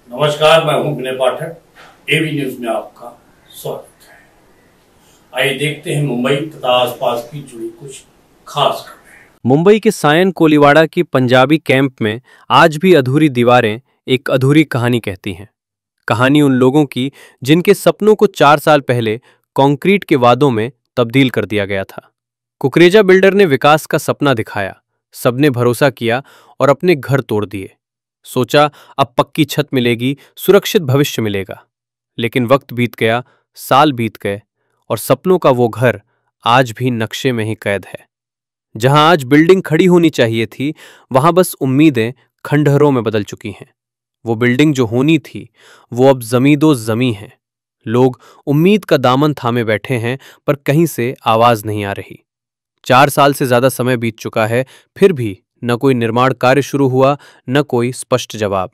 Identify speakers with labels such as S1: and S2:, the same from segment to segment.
S1: नमस्कार, मैं हूं विनय पाठक। एबी न्यूज में आपका स्वागत है। आइए देखते हैं मुंबई तथा आसपास की जुड़ी कुछ खास खबरें।
S2: मुंबई के सायन कोलीवाड़ा की पंजाबी कैंप में आज भी अधूरी दीवारें एक अधूरी कहानी कहती हैं। कहानी उन लोगों की जिनके सपनों को 4 साल पहले कंक्रीट के वादों में तब्दील कर दिया गया था। कुकरेजा बिल्डर ने विकास का सपना दिखाया, सबने भरोसा किया और अपने घर तोड़ दिए। सोचा अब पक्की छत मिलेगी, सुरक्षित भविष्य मिलेगा। लेकिन वक्त बीत गया, साल बीत गए और सपनों का वो घर आज भी नक्शे में ही कैद है। जहां आज बिल्डिंग खड़ी होनी चाहिए थी, वहां बस उम्मीदें खंडहरों में बदल चुकी हैं। वो बिल्डिंग जो होनी थी, वो अब जमींदो जमी है। लोग उम्मीद का दामन थामे बैठे हैं, पर कहीं से आवाज नहीं आ रही। 4 साल से ज्यादा समय बीत चुका है, फिर भी न कोई निर्माण कार्य शुरू हुआ, न कोई स्पष्ट जवाब।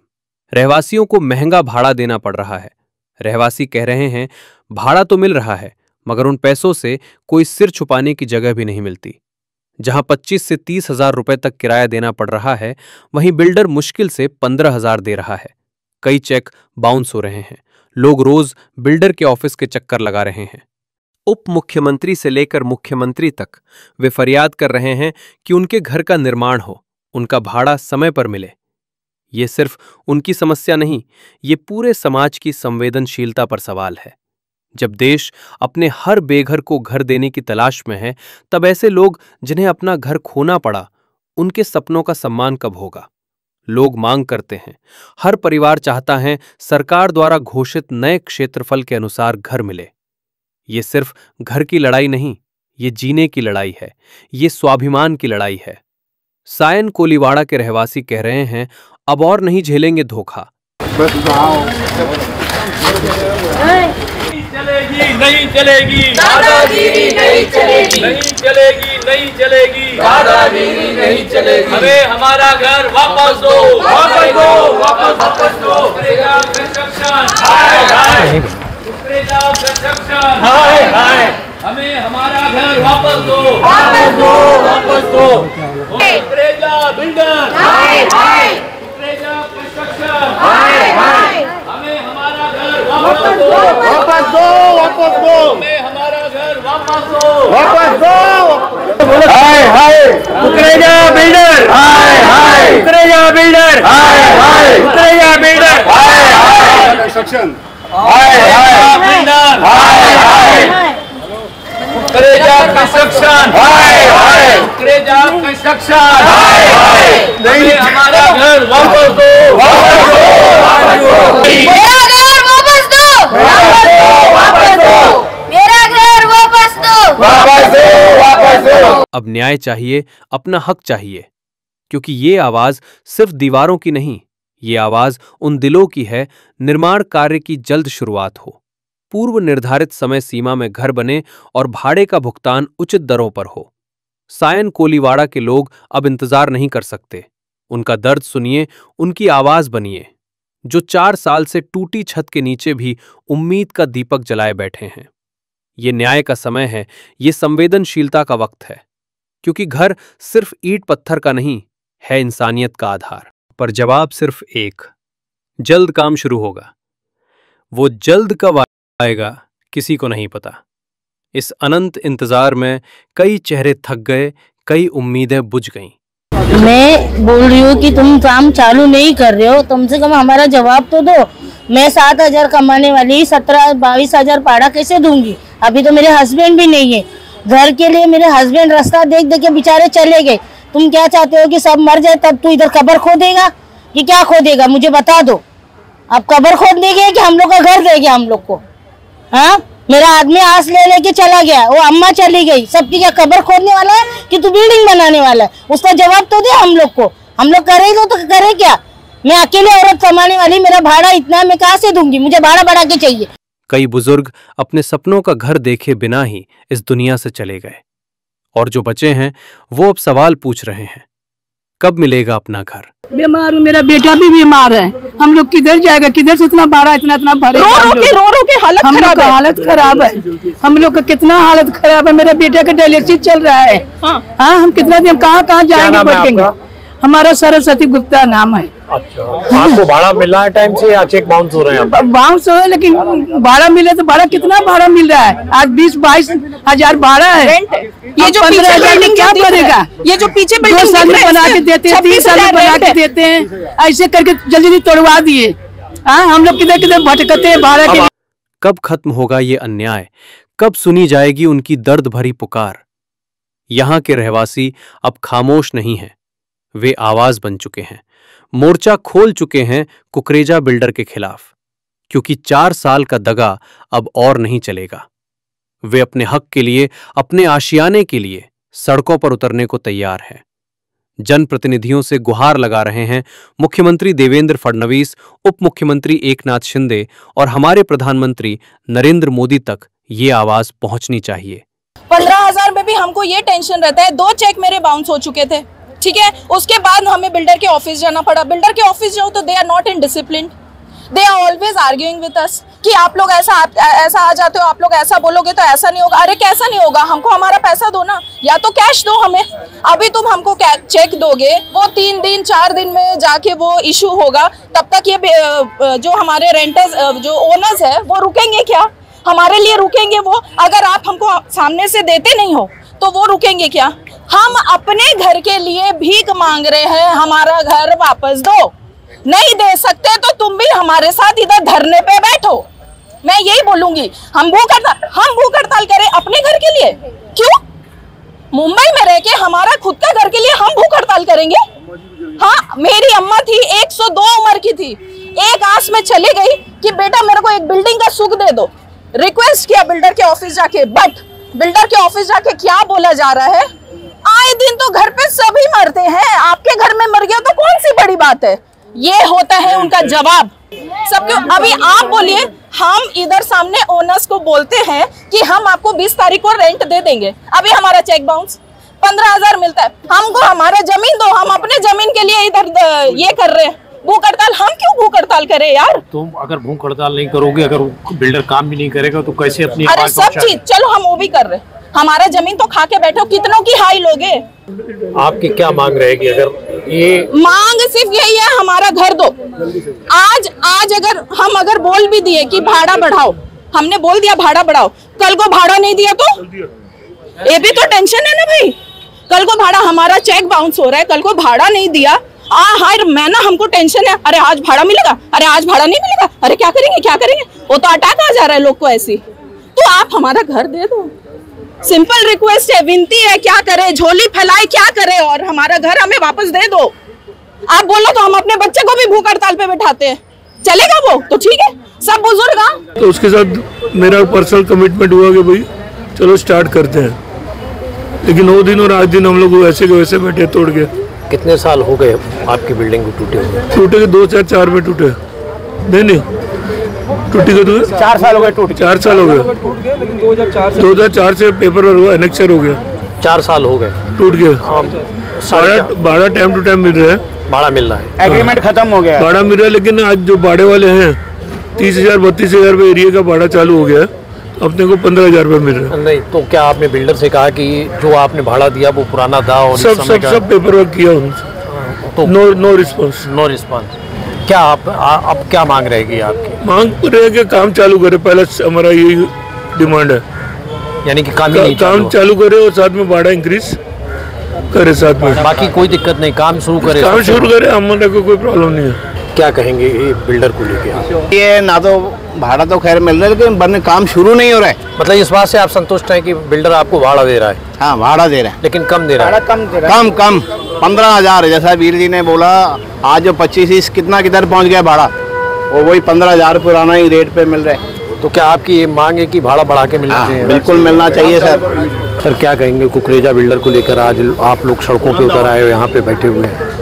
S2: रहवासियों को महंगा भाड़ा देना पड़ रहा है। रहवासी कह रहे हैं भाड़ा तो मिल रहा है, मगर उन पैसों से कोई सिर छुपाने की जगह भी नहीं मिलती। जहां 25 से 30 हजार रुपए तक किराया देना पड़ रहा है, वहीं बिल्डर मुश्किल से 15 हजार दे रहा है। कई चेक बाउंस हो रहे हैं। लोग रोज बिल्डर के ऑफिस के चक्कर लगा रहे हैं। उप मुख्यमंत्री से लेकर मुख्यमंत्री तक वे फरियाद कर रहे हैं कि उनके घर का निर्माण हो, उनका भाड़ा समय पर मिले। ये सिर्फ उनकी समस्या नहीं, ये पूरे समाज की संवेदनशीलता पर सवाल है। जब देश अपने हर बेघर को घर देने की तलाश में है, तब ऐसे लोग जिन्हें अपना घर खोना पड़ा, उनके सपनों का सम्मान कब होगा? लोग मांग करते हैं, हर परिवार चाहता है सरकार द्वारा घोषित नए क्षेत्रफल के अनुसार घर मिले। ये सिर्फ घर की लड़ाई नहीं, ये जीने की लड़ाई है, ये स्वाभिमान की लड़ाई है। सायन कोलीवाड़ा के रहवासी कह रहे हैं अब और नहीं झेलेंगे धोखा।
S3: नहीं चलेगी दादागिरी, नहीं चलेगी, नहीं चलेगी, नहीं चलेगी दादागिरी, नहीं चलेगी। हमें हमारा घर वापस दो, वापस दो, वापस दो। हाय हाय, हमें हमारा घर वापस दो, वापस दो, वापस दो। कुकरेजा बिल्डर, हाय हाय, कुकरेजा कंस्ट्रक्शन, हाय हाय, हमें हमारा घर वापस दो, वापस दो, वापस दो। हमें हमारा घर वापस दो, वापस दो। हाय हाय, कुकरेजा बिल्डर, हाय हाय, कुकरेजा बिल्डर, हाय हाय, कुकरेजा बिल्डर, हाय हाय, कंस्ट्रक्शन, हाय हाय, बिल्डर, हाय हाय, कुकरेजा कंस्ट्रक्शन, हाय हाय, कुकरेजा कंस्ट्रक्शन, हाय हाय, नहीं हमारा घर वापस दो, वापस दो, वापस दो।
S4: मेरा घर वापस दो, वापस दो, वापस दो। मेरा घर वापस दो,
S3: वापस दो, वापस दो।
S2: अब न्याय चाहिए, अपना हक चाहिए, क्योंकि ये आवाज सिर्फ दीवारों की नहीं, ये आवाज उन दिलों की है। निर्माण कार्य की जल्द शुरुआत हो, पूर्व निर्धारित समय सीमा में घर बने और भाड़े का भुगतान उचित दरों पर हो। सायन कोलीवाड़ा के लोग अब इंतजार नहीं कर सकते। उनका दर्द सुनिए, उनकी आवाज बनिए, जो 4 साल से टूटी छत के नीचे भी उम्मीद का दीपक जलाए बैठे हैं। ये न्याय का समय है, ये संवेदनशीलता का वक्त है, क्योंकि घर सिर्फ ईंट पत्थर का नहीं है, इंसानियत का आधार। पर जवाब सिर्फ एक, जल्द काम शुरू होगा। वो जल्द कब आएगा किसी को नहीं पता। इस अनंत इंतजार में कई चेहरे थक गए, कई उम्मीदें बुझ गईं।
S4: मैं बोल रही हूँ कि तुम काम चालू नहीं कर रहे हो, कम से कम हमारा जवाब तो दो। मैं 7,000 कमाने वाली 17-22 हजार भाड़ा कैसे दूंगी? अभी तो मेरे हस्बैंड भी नहीं है। घर के लिए मेरे हस्बैंड रास्ता देख देख के बेचारे चले गए। तुम क्या चाहते हो कि सब मर जाए तब तू इधर कब्र खोदेगा कि क्या खोदेगा? मुझे बता दो। आप कब्र खोद देंगे कि हम लोग का घर देंगे हम लोग को? हाँ, मेरा आदमी आस ले लेके चला गया, वो अम्मा चली गई, सबकी क्या कब्र खोदने वाला है कि तू बिल्डिंग बनाने वाला है? उसका जवाब तो दे हम लोग को। हम लोग करेंगे तो करे क्या? मैं अकेले औरत कमाने वाली, मेरा भाड़ा इतना मैं कहाँ से दूंगी? मुझे भाड़ा बढ़ा के चाहिए।
S2: कई बुजुर्ग अपने सपनों का घर देखे बिना ही इस दुनिया से चले गए, और जो बचे हैं वो अब सवाल पूछ रहे हैं, कब मिलेगा अपना घर?
S5: बीमार हूँ, मेरा बेटा भी बीमार है। हम लोग किधर जाएगा? किधर से इतना भाड़ा इतना भरे? रो के हालत खराब है। हम लोग का कितना हालत खराब है। मेरा बेटा का डायलिसिस चल रहा है। हाँ, हम कितना दिन कहाँ जाएंगे? बैठेंगे? हमारा सरस्वती गुप्ता नाम है।
S6: अच्छा, आपको भाड़ा मिल रहा है टाइम से या चेक बाउंस हो रहे हैं?
S5: बाउंस हो, लेकिन भाड़ा मिले तो भाड़ा कितना भाड़ा मिल रहा है? आज 20-22 हजार भाड़ा है।
S7: ये जो
S5: 15,000 में क्या करेगा?
S7: ये जो पीछे
S5: 2 साल में बना के देते हैं, 3 साल में बना के देते हैं, ऐसे करके जल्दी जल्दी तोड़वा दिए। हम लोग किधर किधर भटकते हैं भाड़ा के।
S2: कब खत्म होगा ये अन्याय? कब सुनी जाएगी उनकी दर्द भरी पुकार? यहां के रहवासी अब खामोश नहीं हैं, वे आवाज बन चुके हैं, मोर्चा खोल चुके हैं कुकरेजा बिल्डर के खिलाफ, क्योंकि 4 साल का दगा अब और नहीं चलेगा। वे अपने हक के लिए, अपने आशियाने के लिए सड़कों पर उतरने को तैयार हैं। जनप्रतिनिधियों से गुहार लगा रहे हैं मुख्यमंत्री देवेंद्र फडणवीस, उप मुख्यमंत्री एकनाथ शिंदे और हमारे प्रधानमंत्री नरेंद्र मोदी तक ये आवाज पहुंचनी चाहिए।
S7: 15,000 में भी हमको ये टेंशन रहता है। 2 चेक मेरे बाउंस हो चुके थे, ठीक है। उसके बाद हमें बिल्डर के ऑफिस जाना पड़ा। बिल्डर के ऑफिस जाओ तो they are not in discipline, they are always arguing with us कि आप लोग ऐसा आ जाते हो, आप लोग ऐसा बोलोगे तो ऐसा नहीं होगा। अरे कैसा नहीं होगा? हमको हमारा पैसा दो ना, या तो कैश दो हमें। अभी तुम हमको चेक दोगे, वो 3 दिन 4 दिन में जाके वो इशू होगा, तब तक ये जो हमारे रेंटर्स जो ओनर्स है वो रुकेंगे क्या? हमारे लिए रुकेंगे वो? अगर आप हमको सामने से देते नहीं हो तो वो रुकेंगे क्या? हम अपने घर के लिए भीख मांग रहे हैं, हमारा घर वापस दो। नहीं दे सकते तो तुम भी हमारे साथ इधर धरने पे बैठो। मैं यही बोलूंगी। हम भूख हड़ताल करें अपने घर के लिए? क्यों? मुंबई में रह के हमारा खुद का घर के लिए हम भूख हड़ताल करेंगे? हाँ, मेरी अम्मा थी, 102 उम्र की थी, एक आस में चली गई कि बेटा मेरे को एक बिल्डिंग का सुख दे दो। रिक्वेस्ट किया बिल्डर के ऑफिस जाके, बट बिल्डर के ऑफिस जाके क्या बोला जा रहा है? आए दिन तो घर पे सभी मरते हैं, आपके घर में मर गया तो कौन सी बड़ी बात है? ये होता है उनका जवाब सबको। अभी आप बोलिए, हम इधर सामने ओनर्स को बोलते हैं कि हम आपको 20 तारीख को रेंट दे देंगे, अभी हमारा चेक बाउंस 15,000 मिलता है। हमको हमारा जमीन दो, हम अपने जमीन के लिए इधर ये कर रहे हैं भूख हड़ताल। हम क्यों भूख हड़ताल करें यार?
S6: तुम अगर भूख हड़ताल नहीं करोगे, अगर बिल्डर काम भी नहीं करेगा तो कैसे अपनी
S7: अरे सब चीज चलो हम वो भी कर रहे हैं। हमारा जमीन तो खा के बैठो, कितनों की हाई लोगे?
S6: आपकी क्या मांग रहेगी? अगर ये
S7: मांग सिर्फ यही है, हमारा घर दो। आज अगर बोल भी दिए कि भाड़ा बढ़ाओ, हमने बोल दिया भाड़ा बढ़ाओ, कल को भाड़ा नहीं दिया तो ये भी तो टेंशन है ना भाई। कल को भाड़ा, हमारा चेक बाउंस हो रहा है, कल को भाड़ा नहीं दिया, हाय मैं ना, हमको टेंशन है। अरे आज भाड़ा मिलेगा, अरे आज भाड़ा नहीं मिलेगा, अरे क्या करेंगे? वो तो अटैक आ जा रहा है लोग को ऐसी। तो आप हमारा घर दे दो, सिंपल रिक्वेस्ट है, विनती है। क्या करे? झोली फैलाए क्या करे? और हमारा घर हमें वापस दे दो। आप बोलो तो हम अपने बच्चे को भी भूख हड़ताल पे बैठाते हैं, चलेगा वो तो ठीक है। सब बुजुर्ग
S8: तो उसके साथ मेरा पर्सनल कमिटमेंट हुआ कि भाई चलो स्टार्ट करते हैं, लेकिन वो दिन और आज दिन हम लोग वैसे के वैसे बैठे तोड़ के।
S6: कितने साल हो गए आपकी बिल्डिंग को टूटे हुए?
S8: टूटे के 2004 में टूटे। नहीं टूटी के
S6: 4 साल हो गए टूटे।
S8: 4 साल हो गए। 2004 से पेपर हुआ, एनेक्चर हो गया।
S6: 4 साल हो गए
S8: टूट गया। भाड़ा टाइम टू टाइम मिल रहा है,
S6: भाड़ा मिल रहा है, एग्रीमेंट खत्म हो गया,
S8: भाड़ा मिल रहा है। लेकिन आज जो भाड़े वाले हैं 30,000 32,000 रुपये एरिया का भाड़ा चालू हो गया, अपने को 15,000 रुपये मिल रहा है।
S6: नहीं तो क्या आपने बिल्डर से कहा कि जो आपने भाड़ा दिया वो पुराना था? और
S8: सब पेपर वर्क किया उनसे, तो नो रिस्पॉन्स।
S6: क्या आप अब क्या मांग रहेगी आपकी?
S8: मांग रहे कि काम चालू करे, पहले हमारा यही डिमांड है।
S6: यानी कि काम
S8: चालू करे और साथ में भाड़ा इंक्रीज करे साथ में।
S6: बाकी कोई दिक्कत नहीं, काम शुरू करे।
S8: हमारे को कोई प्रॉब्लम नहीं है।
S6: क्या कहेंगे ये बिल्डर को लेके?
S9: ये ना तो भाड़ा तो खैर मिल रहा है, लेकिन बनने काम शुरू नहीं हो रहा है।
S6: मतलब इस बात से आप संतुष्ट हैं कि बिल्डर आपको भाड़ा दे रहा है?
S9: हाँ भाड़ा दे रहा है,
S6: लेकिन कम दे रहा है।
S9: कम 15,000 जैसा वीर जी ने बोला। आज जो 25 कितना किधर पहुंच गया भाड़ा, वो वही 15,000 पुराना ही रेट पे मिल रहा है।
S6: तो क्या आपकी ये मांग है कि भाड़ा बढ़ा के मिलना चाहिए?
S9: बिल्कुल मिलना चाहिए सर।
S6: सर क्या कहेंगे कुकरेजा बिल्डर को लेकर आज आप लोग सड़कों पे उतर आए हो, यहाँ पे बैठे हुए हैं?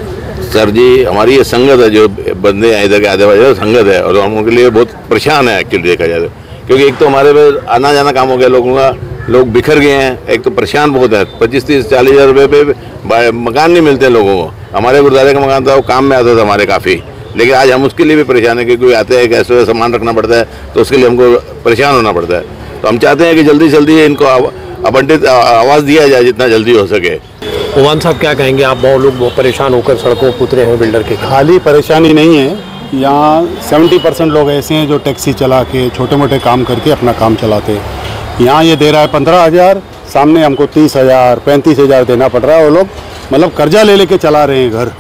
S10: सर जी, हमारी ये संगत है, जो बंदे हैं इधर के आधे वाले संगत है, और हम उनके लिए बहुत परेशान है एक्चुअली देखा जाए, क्योंकि एक तो हमारे पे आना जाना काम हो गया लोगों का, लोग बिखर गए हैं, एक तो परेशान बहुत है। 25-30-40 हज़ार रुपये पे मकान नहीं मिलते लोगों को। हमारे गुरुद्वारे का मकान था, वो काम में आता था हमारे काफ़ी, लेकिन आज हम उसके लिए भी परेशान है, क्योंकि कोई आते हैं कैसे सामान रखना पड़ता है, तो उसके लिए हमको परेशान होना पड़ता है। तो हम चाहते हैं कि जल्दी से जल्दी इनको आवंटित आवास दिया जाए जितना जल्दी हो सके।
S6: ओवान साहब क्या कहेंगे आप? बहुत लोग बहुत परेशान होकर सड़कों पर उतरे हैं बिल्डर के।
S11: खाली परेशानी नहीं है, यहाँ 70% लोग ऐसे हैं जो टैक्सी चला के छोटे मोटे काम करके अपना काम चलाते हैं। यहाँ ये दे रहा है 15,000, सामने हमको 30,000 35,000 देना पड़ रहा है। वो लोग मतलब कर्जा ले लेके चला रहे हैं घर,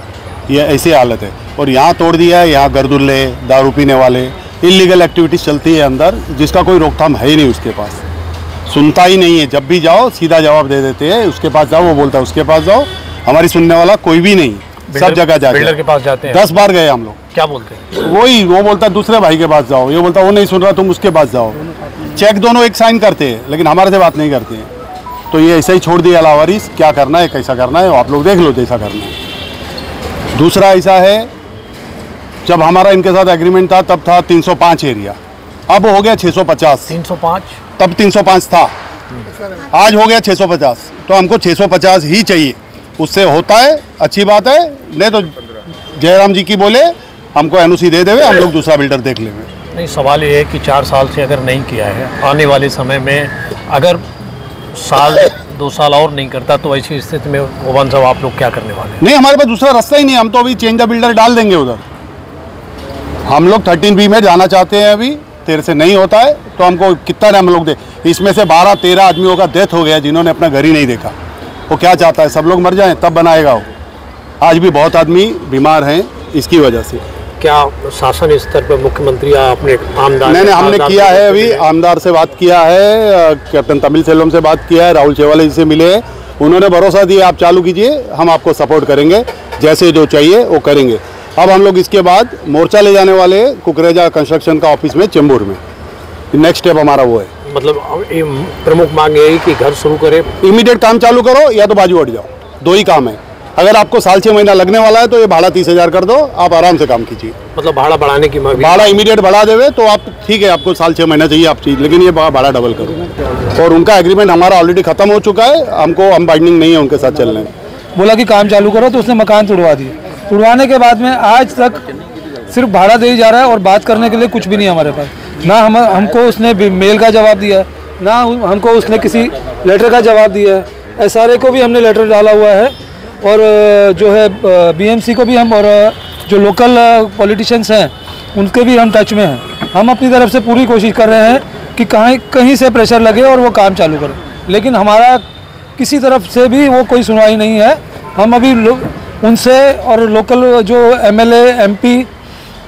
S11: ये ऐसी हालत है। और यहाँ तोड़ दिया है, यहाँ गर्दुल्ले, दारू पीने वाले, इलीगल एक्टिविटीज़ चलती है अंदर, जिसका कोई रोकथाम है ही नहीं उसके पास, सुनता ही नहीं है। जब भी जाओ सीधा जवाब दे देते हैं, उसके पास जाओ, वो बोलता है उसके पास जाओ, हमारी सुनने वाला कोई भी नहीं। सब जगह जाते
S6: बिल्डर के पास जाते हैं।
S11: 10 बार गए हम लोग।
S6: क्या बोलते हैं?
S11: वही वो बोलता है दूसरे भाई के पास जाओ, ये बोलता है वो नहीं सुन रहा तुम उसके पास जाओ। चेक दोनों एक साइन करते हैं लेकिन हमारे से बात नहीं करते हैं। तो ये ऐसा ही छोड़ दिया लावारिस, क्या करना है कैसा करना है आप लोग देख लो जैसा करना है। दूसरा ऐसा है, जब हमारा इनके साथ एग्रीमेंट था तब था 305 एरिया, अब हो गया 650।
S6: 305
S11: तब 305 था, आज हो गया 650। तो हमको 650 ही चाहिए, उससे होता है अच्छी बात है, नहीं तो जयराम जी की बोले हमको एनओसी दे देवे, हम लोग दूसरा बिल्डर देख लेंगे।
S6: नहीं, सवाल ये है कि 4 साल से अगर नहीं किया है, आने वाले समय में अगर साल 2 साल और नहीं करता तो ऐसी स्थिति में ओवान साहब आप लोग क्या करने वाले हैं?
S11: नहीं, हमारे पास दूसरा रास्ता ही नहीं, हम तो अभी चेंज द बिल्डर डाल देंगे उधर। हम लोग 13B में जाना चाहते हैं, अभी तेरे से नहीं होता है तो हमको कितना टाइम लोग दे। इसमें से 12-13 आदमियों का डेथ हो गया जिन्होंने अपना घर ही नहीं देखा। वो क्या चाहता है सब लोग मर जाएं तब बनाएगा वो। आज भी बहुत आदमी बीमार हैं इसकी वजह से।
S6: क्या शासन स्तर पर मुख्यमंत्री अपने आमदार?
S11: नहीं, हमने किया है, अभी आमदार से बात किया है, कैप्टन तमिल सेल्वम से बात किया है, राहुल चेवाले जी से मिले हैं। उन्होंने भरोसा दिया आप चालू कीजिए, हम आपको सपोर्ट करेंगे, जैसे जो चाहिए वो करेंगे। अब हम लोग इसके बाद मोर्चा ले जाने वाले कुकरेजा कंस्ट्रक्शन का ऑफिस में चेंबूर में। नेक्स्ट स्टेप हमारा वो है।
S6: मतलब प्रमुख मांग यही कि घर शुरू करें,
S11: इमीडिएट काम चालू करो या तो बाजू हट जाओ, 2 ही काम है। अगर आपको साल 6 महीना लगने वाला है तो ये भाड़ा 30,000 कर दो, आप आराम से काम कीजिए।
S6: मतलब भाड़ा बढ़ाने की मांग?
S11: भाड़ा इमीडिएट बढ़ा देवे तो आप ठीक है, आपको साल 6 महीना चाहिए आप चीज, लेकिन ये भाड़ा डबल करो। और उनका एग्रीमेंट हमारा ऑलरेडी खत्म हो चुका है, हमको हम बाइंडिंग नहीं है उनके साथ चलने।
S12: बोला कि काम चालू करो तो उसने मकान तुड़वा दिए। तुड़वाने के बाद में आज तक सिर्फ भाड़ा दे ही जा रहा है और बात करने के लिए कुछ भी नहीं हमारे पास। ना हमको उसने मेल का जवाब दिया है, ना हमको उसने किसी लेटर का जवाब दिया है। SRA को भी हमने लेटर डाला हुआ है और जो है BMC को भी हम, और जो लोकल पॉलिटिशियंस हैं उनके भी हम टच में हैं। हम अपनी तरफ से पूरी कोशिश कर रहे हैं कि कहीं से प्रेशर लगे और वो काम चालू करें, लेकिन हमारा किसी तरफ से भी वो कोई सुनवाई नहीं है। हम अभी उनसे और लोकल जो MLA MP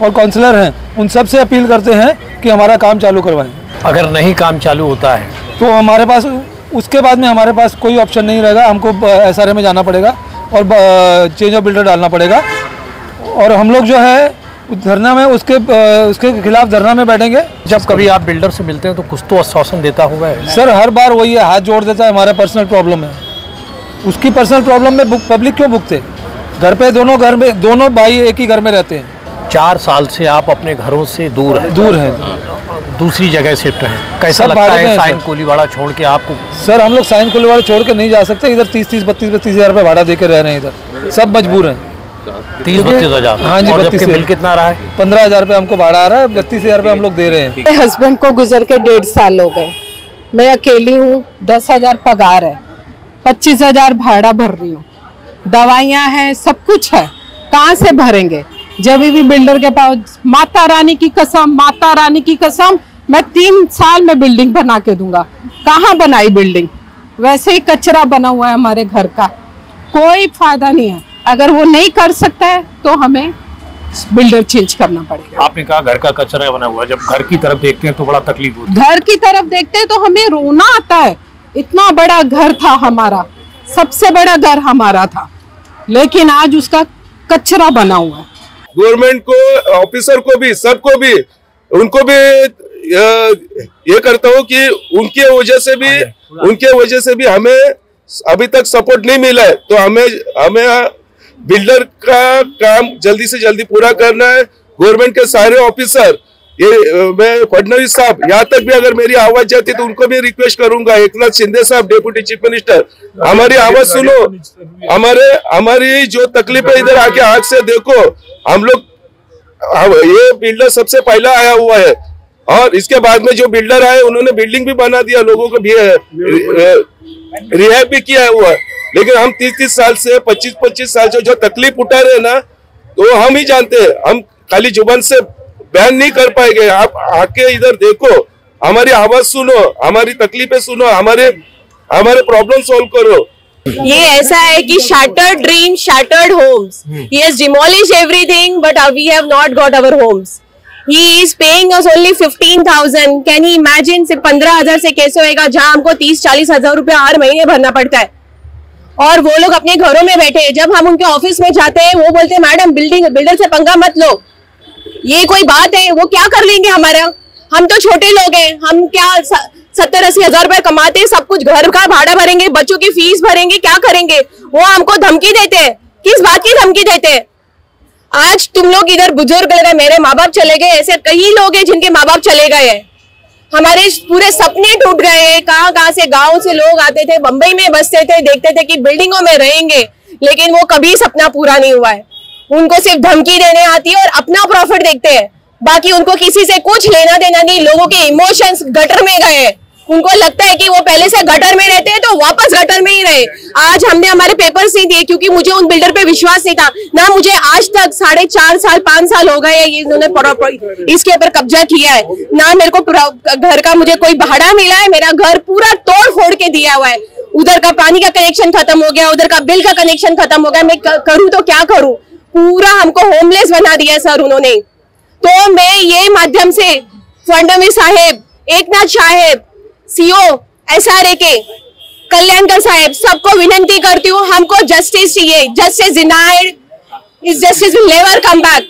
S12: और काउंसलर हैं उन सब से अपील करते हैं कि हमारा काम चालू करवाएं।
S6: अगर नहीं काम चालू होता है
S12: तो हमारे पास उसके बाद में हमारे पास कोई ऑप्शन नहीं रहेगा, हमको SRA में जाना पड़ेगा और चेंज ऑफ बिल्डर डालना पड़ेगा। और हम लोग जो है धरना में उसके खिलाफ धरना में बैठेंगे।
S6: जब कभी आप बिल्डर से मिलते हैं तो कुछ तो आश्वासन देता होगा?
S12: सर हर बार वही है, हाथ जोड़ देता है, हमारा पर्सनल प्रॉब्लम है। उसकी पर्सनल प्रॉब्लम में पब्लिक क्यों भुगते? घर पे दोनों भाई एक ही घर में रहते हैं।
S6: 4 साल से आप अपने घरों से दूर हैं, दूसरी जगह शिफ्ट हैं। कैसा लगता है साइन कोलीवाड़ा छोड़ के आपको?
S12: सर हम लोग साइन कोलीवाड़ा छोड़ के नहीं जा सकते, इधर 30-32 हज़ार रुपये भाड़ा दे के रह रहे हैं, इधर सब मजबूर हैं।
S6: 30-32 हज़ार?
S12: हाँ जी, 32
S6: बिल कितना रहा है?
S12: 15,000 रुपये हमको भाड़ा आ रहा है, 32,000 रुपये हम लोग दे रहे हैं।
S5: मेरे हस्बैंड को गुजर के 1.5 साल हो गए, मैं अकेली हूँ, 10,000 पगार है, 25,000 भाड़ा भर रही हूँ, दवाइयाँ हैं, सब कुछ है, कहाँ से भरेंगे? जब भी बिल्डर के पास माता रानी की कसम मैं 3 साल में बिल्डिंग बना के दूंगा। कहाँ बनाई बिल्डिंग? वैसे ही कचरा बना हुआ है हमारे घर का, कोई फायदा नहीं है। अगर वो नहीं कर सकता है तो हमें बिल्डर चेंज करना पड़ेगा।
S6: आपने कहा घर का कचरा बना हुआ है, जब घर की तरफ देखते हैं तो बड़ा तकलीफ होती है।
S5: घर की तरफ देखते हैं तो हमें रोना आता है। इतना बड़ा घर था हमारा, सबसे बड़ा घर हमारा था, लेकिन आज उसका कचरा बना हुआ है।
S13: गवर्नमेंट को, ऑफिसर को भी, सबको भी, उनको भी ये करता हूँ कि उनके वजह से भी हमें अभी तक सपोर्ट नहीं मिला है। तो हमें बिल्डर का काम जल्दी से जल्दी पूरा करना है। गवर्नमेंट के सारे ऑफिसर, ये मैं फडणवीस साहब, यहाँ तक भी अगर मेरी आवाज जाती तो उनको भी रिक्वेस्ट करूंगा, एकनाथ शिंदे साहब डेप्यूटी चीफ मिनिस्टर, हमारी आवाज सुनो, हमारी जो तकलीफ है इधर आके आंख से देखो। हम लोग, ये बिल्डर सबसे पहला आया हुआ है, और इसके बाद में जो बिल्डर आए उन्होंने बिल्डिंग भी बना दिया, लोगों को भी रिहैब भी किया हुआ। लेकिन हम 30-30 साल से 25-25 साल से जो तकलीफ उठा रहे हैं ना, तो हम ही जानते हैं। हम खाली जुबान से बयान नहीं कर पाएंगे। आप आके इधर देखो, हमारी आवाज सुनो, हमारी तकलीफें सुनो, हमारे प्रॉब्लम सॉल्व करो।
S14: ये ऐसा है कि shattered dream, shattered homes. He has demolished everything, but we have not got our homes. He is paying us only 15,000. Can you imagine? सिर्फ 15,000 से कैसे होएगा, जहाँ हमको 30-40 हजार रुपया हर महीने भरना पड़ता है, और वो लोग अपने घरों में बैठे। जब हम उनके ऑफिस में जाते हैं, वो बोलते हैं मैडम बिल्डर से पंगा मत लो। ये कोई बात है? वो क्या कर लेंगे हमारा? हम तो छोटे लोग हैं, हम क्या 70-80 हजार रुपए कमाते हैं, सब कुछ घर का भाड़ा भरेंगे, बच्चों की फीस भरेंगे, क्या करेंगे? वो हमको धमकी देते हैं। किस बात की धमकी देते हैं? आज तुम लोग इधर बुजुर्ग लगे, मेरे माँ बाप चले गए, ऐसे कई लोग हैं जिनके माँ बाप चले गए हैं। हमारे पूरे सपने टूट गए हैं। कहाँ से गाँव से लोग आते थे, बम्बई में बसते थे, देखते थे कि बिल्डिंगों में रहेंगे, लेकिन वो कभी सपना पूरा नहीं हुआ है। उनको सिर्फ धमकी देने आती है और अपना प्रॉफिट देखते हैं, बाकी उनको किसी से कुछ लेना देना नहीं। लोगों के इमोशंस गटर में गए। उनको लगता है कि वो पहले से गटर में रहते हैं तो वापस गटर में ही रहे। आज हमने हमारे पेपर्स नहीं दिए क्योंकि मुझे उन बिल्डर पे विश्वास नहीं था ना। मुझे आज तक 4.5 साल 5 साल हो गए ये इन्होंने इसके ऊपर कब्जा किया है ना। मेरे को घर का मुझे कोई भाड़ा मिला है। मेरा घर पूरा तोड़ फोड़ के दिया हुआ है। उधर का पानी का कनेक्शन खत्म हो गया, उधर का बिल का कनेक्शन खत्म हो गया। मैं करूँ तो क्या करूँ? पूरा हमको होमलेस बना दिया सर उन्होंने। तो मैं ये माध्यम से फडणवीस साहेब, एकनाथ साहेब, सीओ SRA के कल्याणकर साहब, सबको विनती करती हूँ, हमको जस्टिस चाहिए। जस्टिस डिनाइड, इस justice will never come back.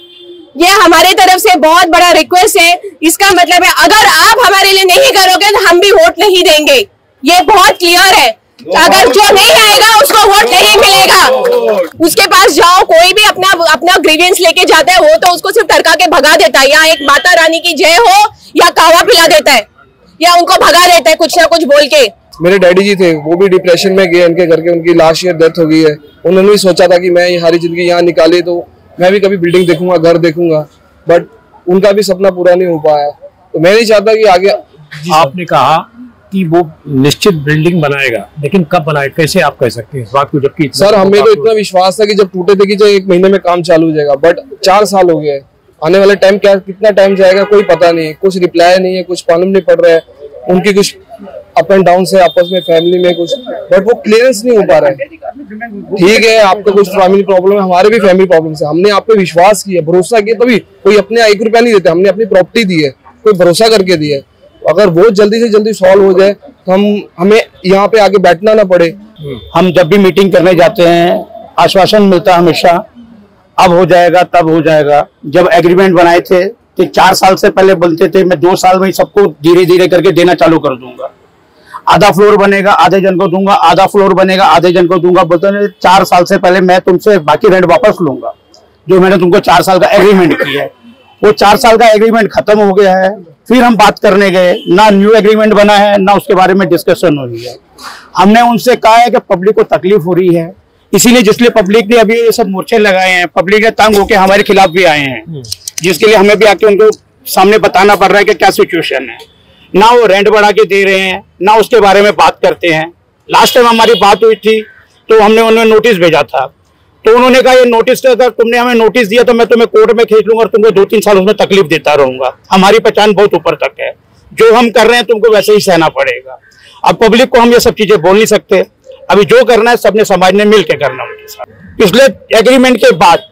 S14: ये हमारे तरफ से बहुत बड़ा रिक्वेस्ट है। इसका मतलब है अगर आप हमारे लिए नहीं करोगे तो हम भी वोट नहीं देंगे। ये बहुत क्लियर है। अगर जो नहीं आएगा उसको वोट नहीं मिलेगा। उसके पास जाओ, कोई भी अपना ग्रीवियंस लेके जाता है, वो तो उसको सिर्फ टरका के भगा देता है, या एक माता रानी की जय हो या कहवा पिला देता है, या उनको भगा देता है कुछ ना कुछ बोल के।
S15: मेरे डैडी जी थे, वो भी डिप्रेशन में गए इनके करके। उनकी लास्ट ईयर डेथ हो गई है। उन्होंने भी सोचा था कि मैं हमारी जिंदगी यहाँ निकाली तो मैं भी कभी बिल्डिंग देखूंगा, घर देखूंगा, बट उनका भी सपना पूरा नहीं हो पाया। तो मैं नहीं चाहता कि आगे।
S6: आपने कहा कि वो निश्चित बिल्डिंग बनाएगा, लेकिन कब बनाएगा, कैसे आप कह सकते हैं इस बात को? जबकि
S15: सर हमें तो इतना विश्वास था कि जब टूटे थे कि 1 महीने में काम चालू हो जाएगा, बट 4 साल हो गए। आने वाले टाइम कितना टाइम जाएगा कोई पता नहीं। कुछ रिप्लाई नहीं है, कुछ मालूम नहीं पड़ रहा है। उनकी कुछ अप एंड डाउन से आपस में फैमिली में कुछ, बट वो क्लियरेंस नहीं हो पा रहा है। ठीक है, आपका कुछ फैमिली प्रॉब्लम है, हमारे भी फैमिली प्रॉब्लम है। हमने आप पे विश्वास किया, भरोसा किया, तभी कोई अपने 1 रुपया नहीं देते। हमने अपनी प्रॉपर्टी दी है, कोई भरोसा करके दी है। अगर वो जल्दी से जल्दी सॉल्व हो जाए तो हमें यहाँ पे आगे बैठना ना पड़े।
S16: हम जब भी मीटिंग करने जाते हैं आश्वासन मिलता है हमेशा, अब हो जाएगा तब हो जाएगा। जब एग्रीमेंट बनाए थे तो 4 साल से पहले बोलते थे मैं 2 साल में सबको धीरे धीरे करके देना चालू कर दूंगा। आधा फ्लोर बनेगा आधे जन को दूंगा, आधा फ्लोर बनेगा आधे जन को दूंगा। बोलते हैं 4 साल से पहले मैं तुमसे बाकी रेंट वापस लूंगा जो मैंने तुमको 4 साल का एग्रीमेंट किया है। वो 4 साल का एग्रीमेंट खत्म हो गया है। फिर हम बात करने गए, ना न्यू एग्रीमेंट बना है ना उसके बारे में डिस्कशन हो रही है। हमने उनसे कहा है कि पब्लिक को तकलीफ हो रही है, इसीलिए जिसलिए पब्लिक ने अभी ये सब मोर्चे लगाए हैं, पब्लिक ने तंग होकर हमारे खिलाफ भी आए हैं, जिसके लिए हमें भी आके उनको सामने बताना पड़ रहा है कि क्या सिचुएशन है। ना वो रेंट बढ़ा के दे रहे हैं, ना उसके बारे में बात करते हैं। लास्ट टाइम हमारी बात हुई थी तो हमने उन्हें नोटिस भेजा था, तो उन्होंने कहा ये नोटिस अगर तुमने हमें नोटिस दिया तो मैं तुम्हें कोर्ट में खींच लूंगा और तुमको 2-3 साल उसमें तकलीफ देता रहूंगा। हमारी पहचान बहुत ऊपर तक है, जो हम कर रहे हैं तुमको वैसे ही सहना पड़ेगा। अब पब्लिक को हम ये सब चीजें बोल नहीं सकते। अभी जो करना है सबने समाज ने मिल के करना उनके साथ। पिछले एग्रीमेंट के बाद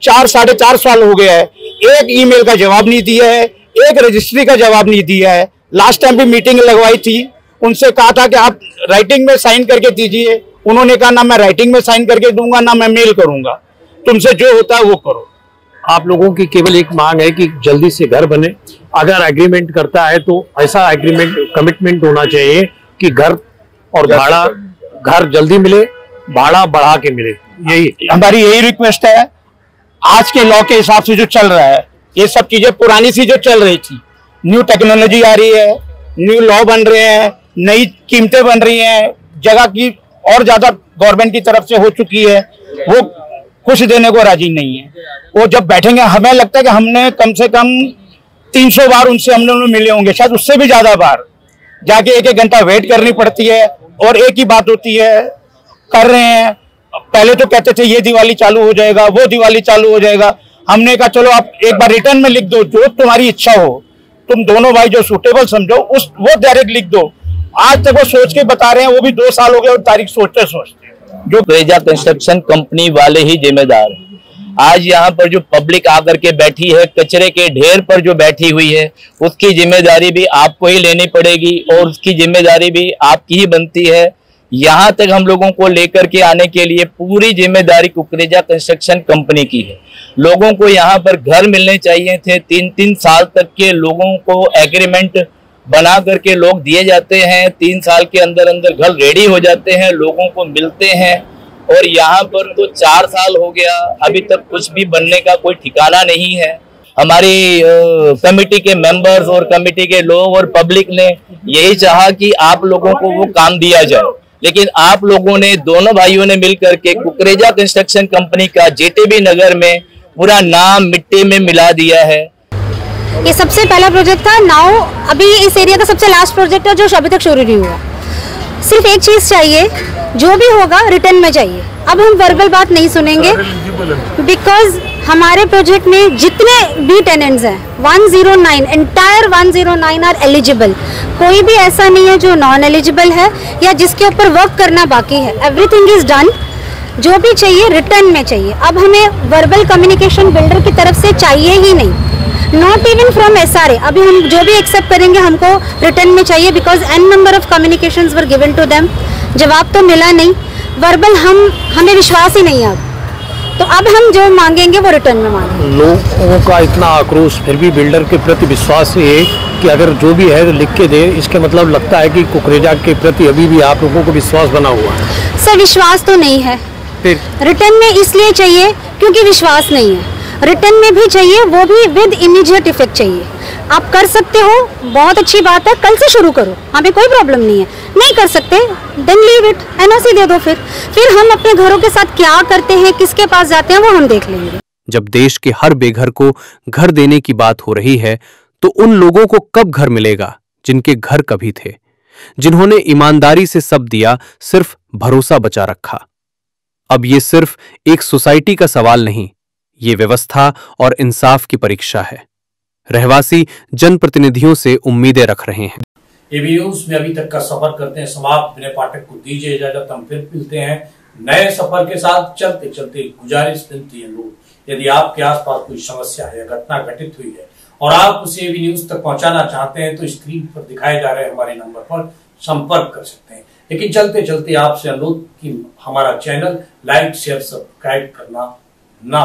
S16: 4-4.5 साल हो गया है, एक ईमेल का जवाब नहीं दिया है, एक रजिस्ट्री का जवाब नहीं दिया है। लास्ट टाइम भी मीटिंग लगवाई थी, उनसे कहा था कि आप राइटिंग में साइन करके दीजिए। उन्होंने कहा ना मैं राइटिंग में साइन करके दूंगा ना मैं मेल करूंगा, तुमसे जो होता है वो करो।
S6: आप लोगों की केवल एक मांग है कि जल्दी से घर बने। अगर एग्रीमेंट करता है तो ऐसा एग्रीमेंट कमिटमेंट होना चाहिए कि घर और भाड़ा, घर जल्दी मिले, भाड़ा बढ़ा के मिले। यही
S16: हमारी यही रिक्वेस्ट है। आज के लॉ के हिसाब से जो चल रहा है, ये सब चीजें पुरानी सी जो चल रही थी, न्यू टेक्नोलॉजी आ रही है, न्यू लॉ बन रहे हैं, नई कीमतें बन रही हैं, जगह की और ज्यादा गवर्नमेंट की तरफ से हो चुकी है, वो कुछ देने को राजी नहीं है। वो जब बैठेंगे, हमें लगता है कि हमने कम से कम 300 बार उनसे हम लोग मिले होंगे, शायद उससे भी ज्यादा बार जाके 1-1 घंटा वेट करनी पड़ती है। और एक ही बात होती है, कर रहे हैं। पहले तो कहते थे ये दिवाली चालू हो जाएगा, वो दिवाली चालू हो जाएगा। हमने कहा चलो आप एक बार रिटर्न में लिख दो, जो तुम्हारी इच्छा हो, तुम दोनों भाई जो सूटेबल समझो वो डायरेक्ट लिख दो। आज तक वो सोच के बता रहे हैं, वो भी 2 साल हो गए और तारीख सोचते सोचते।
S17: जो कुकरेजा कंस्ट्रक्शन कंपनी वाले ही जिम्मेदार हैं। आज यहाँ पर जो पब्लिक आकर के बैठी है, कचरे के ढेर पर जो बैठी हुई है, उसकी जिम्मेदारी भी आपको ही लेनी पड़ेगी और उसकी जिम्मेदारी भी आपकी ही बनती है। यहाँ तक हम लोगों को लेकर के आने के लिए पूरी जिम्मेदारी कुकरेजा कंस्ट्रक्शन कंपनी की है। लोगों को यहाँ पर घर मिलने चाहिए थे। 3-3 साल तक के लोगों को एग्रीमेंट बना करके लोग दिए जाते हैं। 3 साल के अंदर अंदर घर रेडी हो जाते हैं, लोगों को मिलते हैं। और यहाँ पर तो 4 साल हो गया, अभी तक कुछ भी बनने का कोई ठिकाना नहीं है। हमारी कमेटी के मेंबर्स और कमेटी के लोग और पब्लिक ने यही चाहा कि आप लोगों को वो काम दिया जाए, लेकिन आप लोगों ने, दोनों भाइयों ने मिलकर के कुकरेजा कंस्ट्रक्शन कंपनी का जेटीबी नगर में पूरा नाम मिट्टी में मिला दिया है।
S18: ये सबसे पहला प्रोजेक्ट था। नाउ अभी इस एरिया का सबसे लास्ट प्रोजेक्ट है जो अभी तक शुरू नहीं हुआ। सिर्फ एक चीज चाहिए, जो भी होगा रिटर्न में चाहिए। अब हम वर्बल बात नहीं सुनेंगे, बिकॉज हमारे प्रोजेक्ट में जितने भी टेनेंट्स हैं 109 एंटायर 109 आर एलिजिबल। कोई भी ऐसा नहीं है जो नॉन एलिजिबल है या जिसके ऊपर वर्क करना बाकी है। Everything is done. जो भी चाहिए रिटर्न में चाहिए। अब हमें वर्बल कम्युनिकेशन बिल्डर की तरफ से चाहिए ही नहीं, नॉट इवन फ्रॉम SRA। अभी हम जो भी एक्सेप्ट करेंगे हमको रिटर्न में चाहिए, because n number of communications were given to them. जवाब तो मिला नहीं। वर्बल हमें विश्वास ही नहीं है अब, तो अब हम जो मांगेंगे वो रिटर्न में मांगेंगे।
S6: लोगों का इतना आक्रोश, फिर भी बिल्डर के प्रति विश्वास है कि अगर जो भी है लिख के दे। इसके मतलब लगता है कि कुकरेजा के प्रति अभी भी आप लोगों को विश्वास बना हुआ है।
S18: सर विश्वास तो नहीं है।
S6: फिर
S18: रिटर्न में इसलिए चाहिए क्योंकि विश्वास नहीं है। रिटर्न में भी चाहिए, वो भी विद इमीडिएट इफेक्ट चाहिए। आप कर सकते हो, बहुत अच्छी बात है, कल से शुरू करो, हमें कोई प्रॉब्लम नहीं है। नहीं कर सकते देन लीव इट, NOC दे दो। फिर हम अपने घरों के साथ क्या करते हैं, किसके पास जाते हैं, वो हम देख लेंगे।
S2: जब देश के हर बेघर को घर देने की बात हो रही है, तो उन लोगों को कब घर मिलेगा जिनके घर कभी थे, जिन्होंने ईमानदारी से सब दिया, सिर्फ भरोसा बचा रखा। अब ये सिर्फ एक सोसाइटी का सवाल नहीं, ये व्यवस्था और इंसाफ की परीक्षा है। रहवासी जनप्रतिनिधियों से उम्मीदें रख रहे हैं।
S1: एबी न्यूज में अभी तक का सफर करते हैं समाप्त। विनय पाठक को दीजिए इजाजत, हम फिर मिलते हैं नए सफर के साथ। चलते चलते गुजारिश विनती है लोग, यदि आपके आसपास कोई समस्या है, घटना घटित हुई है और आप उसे एबी न्यूज तक पहुंचाना चाहते हैं, तो स्क्रीन पर दिखाए जा रहे हमारे नंबर पर संपर्क कर सकते हैं। लेकिन चलते चलते आपसे अनुरोध कि हमारा चैनल लाइक, शेयर, सब्सक्राइब करना ना